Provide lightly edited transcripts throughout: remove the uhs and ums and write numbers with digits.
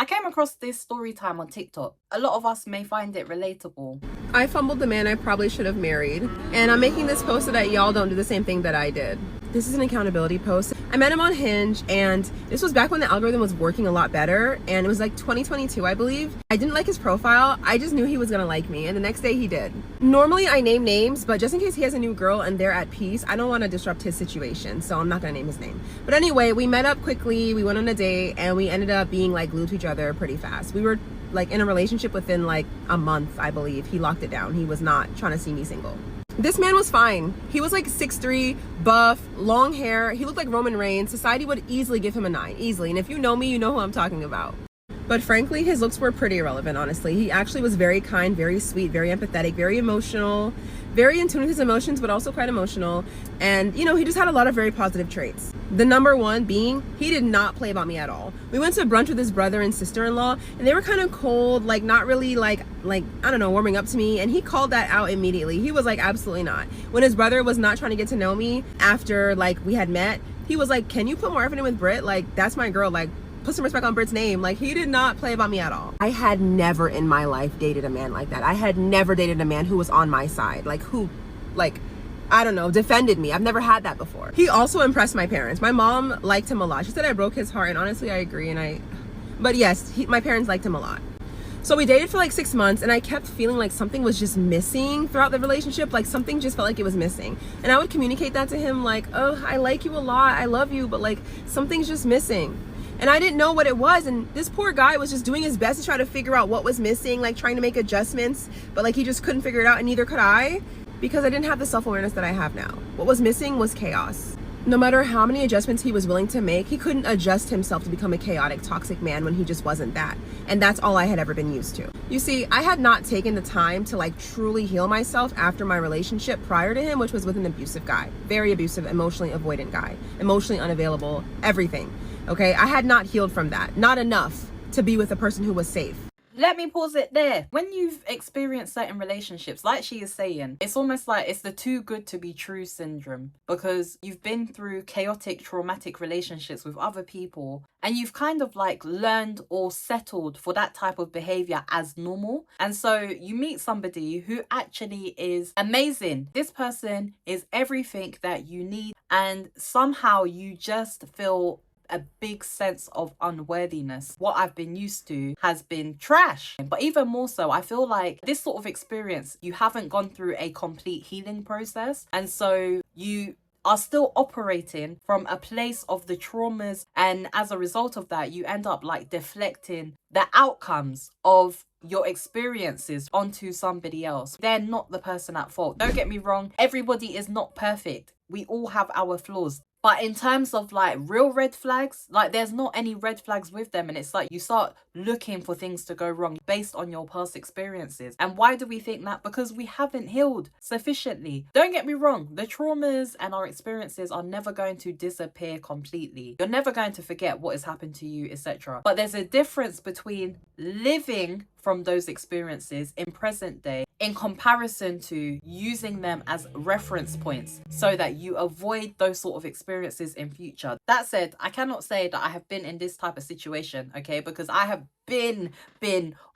came across this story time on TikTok. A lot of us may find it relatable. I fumbled the man I probably should have married. And I'm making this post so that y'all don't do the same thing that I did. This is an accountability post. I met him on Hinge, and this was back when the algorithm was working a lot better, and it was like 2022, I believe. I didn't like his profile. I just knew he was gonna like me, and the next day he did. Normally I name names, but just in case he has a new girl and they're at peace, I don't want to disrupt his situation, so I'm not gonna name his name. But anyway, we met up quickly, we went on a date, and we ended up being like glued to each other pretty fast. We were like in a relationship within like a month, I believe. He locked it down. He was not trying to see me single. This man was fine. He was like 6'3", buff, long hair. He looked like Roman Reigns. Society would easily give him a 9, easily. And if you know me, you know who I'm talking about. But frankly, his looks were pretty irrelevant, honestly. He actually was very kind, very sweet, very empathetic, very emotional, very in tune with his emotions, but also quite emotional. And, you know, he just had a lot of very positive traits. The number one being, he did not play about me at all. We went to brunch with his brother and sister-in-law, and they were kind of cold, like not really like, I don't know, warming up to me. And he called that out immediately. He was like, absolutely not. When his brother was not trying to get to know me after like we had met, he was like, can you put more effort in with Britt? Like, that's my girl. Like, put some respect on Britt's name. Like, he did not play about me at all. I had never in my life dated a man like that. I had never dated a man who was on my side. Like, who, like, I don't know, defended me. I've never had that before. He also impressed my parents. My mom liked him a lot. She said I broke his heart, and honestly, I agree. But yes, my parents liked him a lot. So we dated for like 6 months, and I kept feeling like something was just missing throughout the relationship. Like, something just felt like it was missing. And I would communicate that to him, like, oh, I like you a lot. I love you, but like, something's just missing. And I didn't know what it was, and this poor guy was just doing his best to try to figure out what was missing, like trying to make adjustments, but like he just couldn't figure it out, and neither could I, because I didn't have the self-awareness that I have now. What was missing was chaos. No matter how many adjustments he was willing to make, he couldn't adjust himself to become a chaotic, toxic man when he just wasn't that. And that's all I had ever been used to. You see, I had not taken the time to like truly heal myself after my relationship prior to him, which was with an abusive guy. Very abusive, emotionally avoidant guy. Emotionally unavailable, everything. Okay, I had not healed from that. Not enough to be with a person who was safe. Let me pause it there. When you've experienced certain relationships, like she is saying, it's almost like it's the too good to be true syndrome, because you've been through chaotic, traumatic relationships with other people, and you've kind of like learned or settled for that type of behavior as normal. And so you meet somebody who actually is amazing. This person is everything that you need, and somehow you just feel a big sense of unworthiness. What I've been used to has been trash. But even more so, I feel like this sort of experience, you haven't gone through a complete healing process. And so you are still operating from a place of the traumas. And as a result of that, you end up like deflecting the outcomes of your experiences onto somebody else. They're not the person at fault. Don't get me wrong. Everybody is not perfect. We all have our flaws. But in terms of like real red flags, like there's not any red flags with them. And it's like you start looking for things to go wrong based on your past experiences. And why do we think that? Because we haven't healed sufficiently. Don't get me wrong. The traumas and our experiences are never going to disappear completely. You're never going to forget what has happened to you, etc. But there's a difference between living from those experiences in present day in comparison to using them as reference points so that you avoid those sort of experiences in future. That said, I cannot say that I have been in this type of situation, okay, because I have been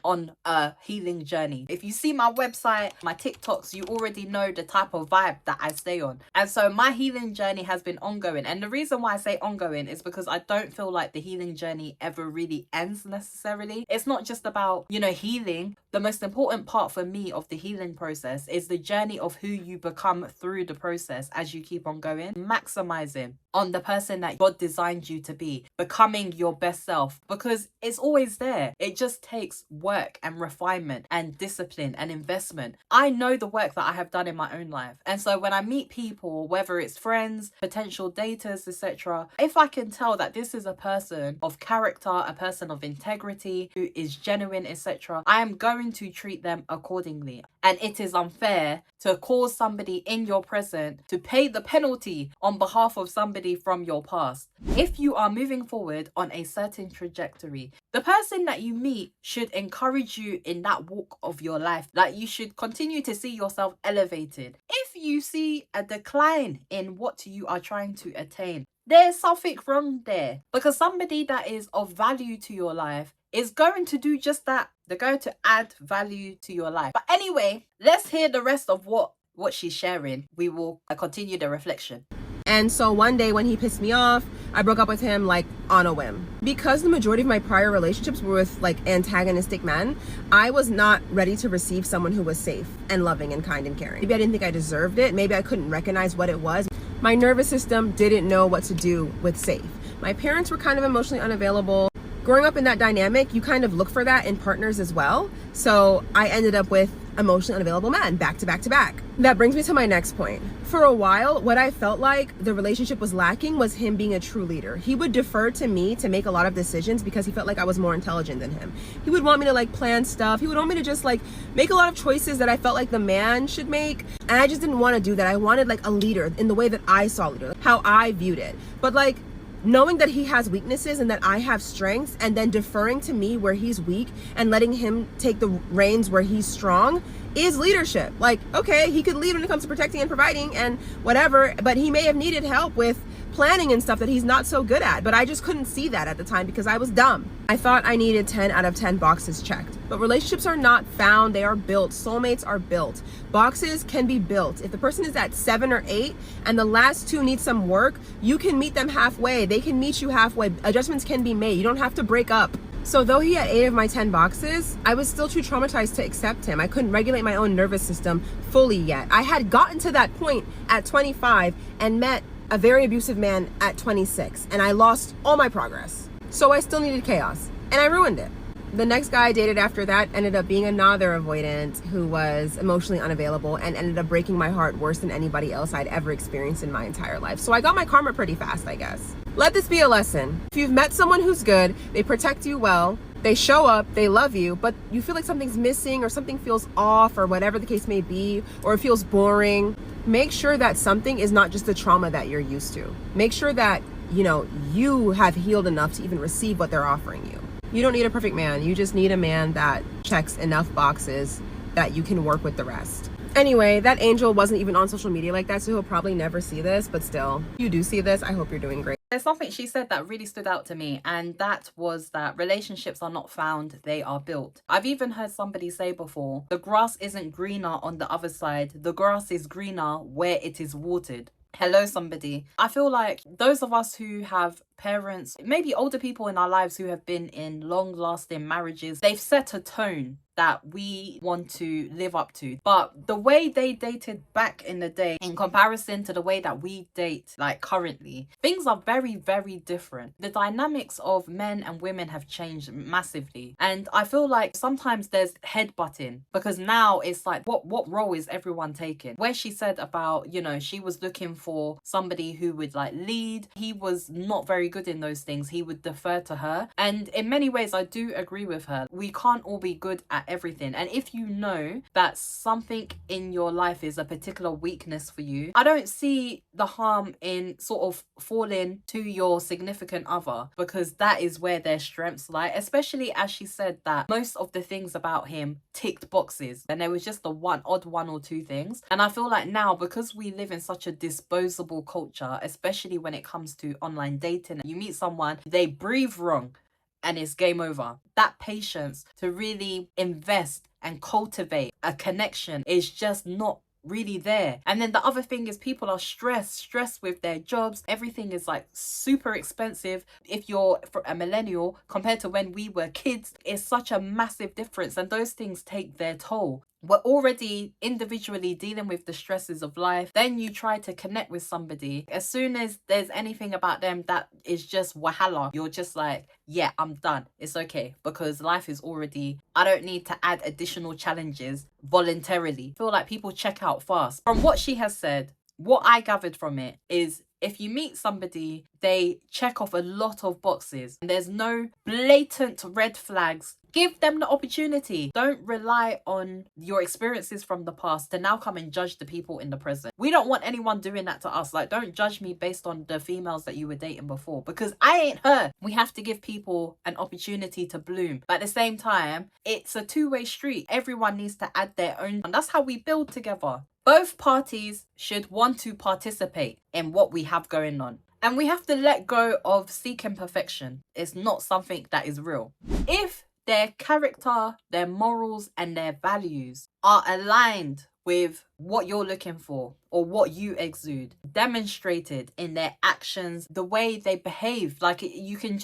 on a healing journey. If you see my website, my TikToks, you already know the type of vibe that I stay on. And so my healing journey has been ongoing. And the reason why I say ongoing is because I don't feel like the healing journey ever really ends necessarily. It's not just about, you know, healing. The most important part for me of the healing process is the journey of who you become through the process as you keep on going, maximizing on the person that God designed you to be, becoming your best self, because it's always there. It just takes work and refinement and discipline and investment. I know the work that I have done in my own life. And so when I meet people, whether it's friends, potential daters, etc., if I can tell that this is a person of character, a person of integrity, who is genuine, etc., I am going to treat them accordingly. And it is unfair to cause somebody in your present to pay the penalty on behalf of somebody from your past. If you are moving forward on a certain trajectory, the person that you meet should encourage you in that walk of your life. Like, you should continue to see yourself elevated. If you see a decline in what you are trying to attain, there's something wrong there, because somebody that is of value to your life is going to do just that. They're going to add value to your life. But anyway, let's hear the rest of what she's sharing. We will continue the reflection. And so one day when he pissed me off, I broke up with him like on a whim. Because the majority of my prior relationships were with like antagonistic men, I was not ready to receive someone who was safe and loving and kind and caring. Maybe I didn't think I deserved it. Maybe I couldn't recognize what it was. My nervous system didn't know what to do with safe. My parents were kind of emotionally unavailable. Growing up in that dynamic, you kind of look for that in partners as well. So I ended up with emotionally unavailable men back to back to back. That brings me to my next point. For a while, what I felt like the relationship was lacking was him being a true leader. He would defer to me to make a lot of decisions because he felt like I was more intelligent than him. He would want me to like plan stuff. He would want me to just like make a lot of choices that I felt like the man should make. And I just didn't want to do that. I wanted like a leader in the way that I saw leader, how I viewed it. But like knowing that he has weaknesses and that I have strengths, and then deferring to me where he's weak and letting him take the reins where he's strong is leadership. Like, okay, he could lead when it comes to protecting and providing and whatever, but he may have needed help with planning and stuff that he's not so good at. But I just couldn't see that at the time because I was dumb. I thought I needed 10 out of 10 boxes checked. But relationships are not found, they are built. Soulmates are built. Boxes can be built. If the person is at 7 or 8 and the last 2 need some work, you can meet them halfway. They can meet you halfway. Adjustments can be made. You don't have to break up. So though he had 8 of my 10 boxes, I was still too traumatized to accept him. I couldn't regulate my own nervous system fully yet. I had gotten to that point at 25 and met a very abusive man at 26, and I lost all my progress. So I still needed chaos, and I ruined it. The next guy I dated after that ended up being another avoidant who was emotionally unavailable and ended up breaking my heart worse than anybody else I'd ever experienced in my entire life. So I got my karma pretty fast, I guess. Let this be a lesson. If you've met someone who's good, they protect you well, they show up, they love you, but you feel like something's missing or something feels off or whatever the case may be, or it feels boring, make sure that something is not just the trauma that you're used to. Make sure that, you have healed enough to even receive what they're offering you. You don't need a perfect man. You just need a man that checks enough boxes that you can work with the rest. Anyway, that angel wasn't even on social media like that, so he'll probably never see this, but still, if you do see this, I hope you're doing great. There's something she said that really stood out to me, and that was that relationships are not found, they are built. I've even heard somebody say before, the grass isn't greener on the other side, the grass is greener where it is watered. Hello, somebody. I feel like those of us who have parents, maybe older people in our lives who have been in long-lasting marriages, they've set a tone that we want to live up to. But the way they dated back in the day in comparison to the way that we date like currently, things are very, very different. The dynamics of men and women have changed massively. And I feel like sometimes there's headbutting because now it's like, what role is everyone taking? Where she said about, she was looking for somebody who would like lead. He was not very good in those things. He would defer to her. And in many ways, I do agree with her. We can't all be good at everything. And if you know that something in your life is a particular weakness for you, I don't see the harm in sort of falling to your significant other because that is where their strengths lie, especially as she said that most of the things about him ticked boxes and there was just the odd one or two things. And I feel like now, because we live in such a disposable culture, especially when it comes to online dating, you meet someone, they breathe wrong and it's game over. That patience to really invest and cultivate a connection is just not really there. And then the other thing is people are stressed with their jobs. Everything is like super expensive. If you're a millennial compared to when we were kids, it's such a massive difference, and those things take their toll. We're already individually dealing with the stresses of life. Then you try to connect with somebody. As soon as there's anything about them that is just wahala, you're just like, yeah, I'm done. It's okay. Because life is already, I don't need to add additional challenges voluntarily. I feel like people check out fast. From what she has said, what I gathered from it is if you meet somebody, they check off a lot of boxes and there's no blatant red flags, give them the opportunity. Don't rely on your experiences from the past to now come and judge the people in the present. We don't want anyone doing that to us. Like, don't judge me based on the females that you were dating before because I ain't her. We have to give people an opportunity to bloom. But at the same time, it's a two-way street. Everyone needs to add their own. And that's how we build together. Both parties should want to participate in what we have going on. And we have to let go of seeking perfection. It's not something that is real. If their character, their morals, and their values are aligned with what you're looking for or what you exude, demonstrated in their actions, the way they behave, like you can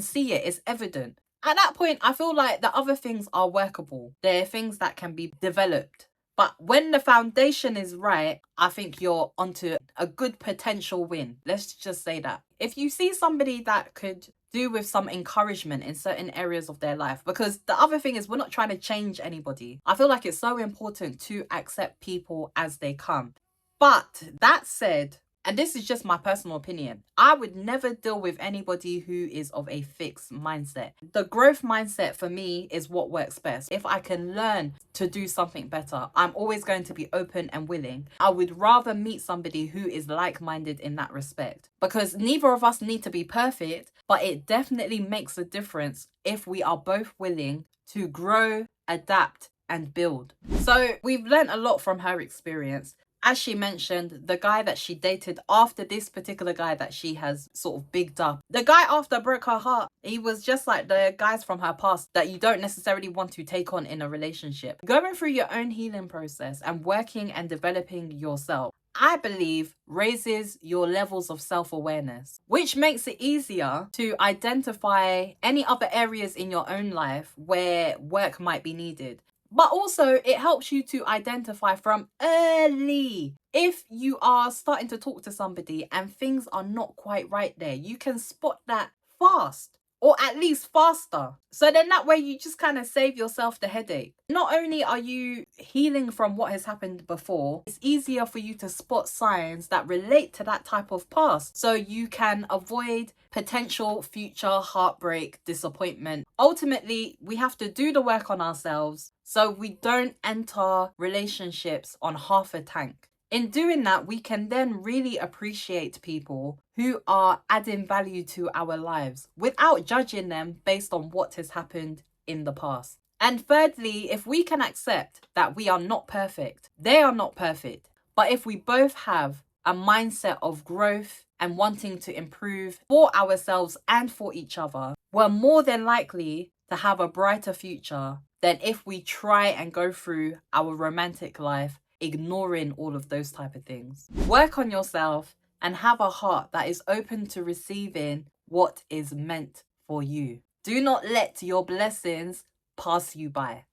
see it, it's evident. At that point, I feel like the other things are workable. They're things that can be developed. But when the foundation is right, I think you're onto a good potential win. Let's just say that. If you see somebody that could do with some encouragement in certain areas of their life, because the other thing is we're not trying to change anybody. I feel like it's so important to accept people as they come. But that said, and this is just my personal opinion, I would never deal with anybody who is of a fixed mindset. The growth mindset for me is what works best. If I can learn to do something better, I'm always going to be open and willing. I would rather meet somebody who is like-minded in that respect, because neither of us need to be perfect, but it definitely makes a difference if we are both willing to grow, adapt, and build. So we've learned a lot from her experience. As she mentioned, the guy that she dated after this particular guy that she has sort of bigged up, the guy after broke her heart, he was just like the guys from her past that you don't necessarily want to take on in a relationship. Going through your own healing process and working and developing yourself, I believe, raises your levels of self-awareness, which makes it easier to identify any other areas in your own life where work might be needed. But also, it helps you to identify from early. If you are starting to talk to somebody and things are not quite right there, you can spot that fast, or at least faster. So then that way you just kind of save yourself the headache. Not only are you healing from what has happened before, it's easier for you to spot signs that relate to that type of past, so you can avoid potential future heartbreak, disappointment. Ultimately, we have to do the work on ourselves so we don't enter relationships on half a tank. In doing that, we can then really appreciate people who are adding value to our lives without judging them based on what has happened in the past. And thirdly, if we can accept that we are not perfect, they are not perfect, but if we both have a mindset of growth and wanting to improve for ourselves and for each other, we're more than likely to have a brighter future than if we try and go through our romantic life ignoring all of those type of things. Work on yourself and have a heart that is open to receiving what is meant for you. Do not let your blessings pass you by.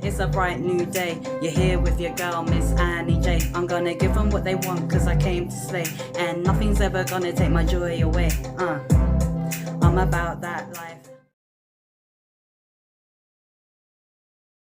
It's a bright new day. You're here with your girl, Miss Annie J. I'm gonna give them what they want, cause I came to slay. And nothing's ever gonna take my joy away. I'm about that life.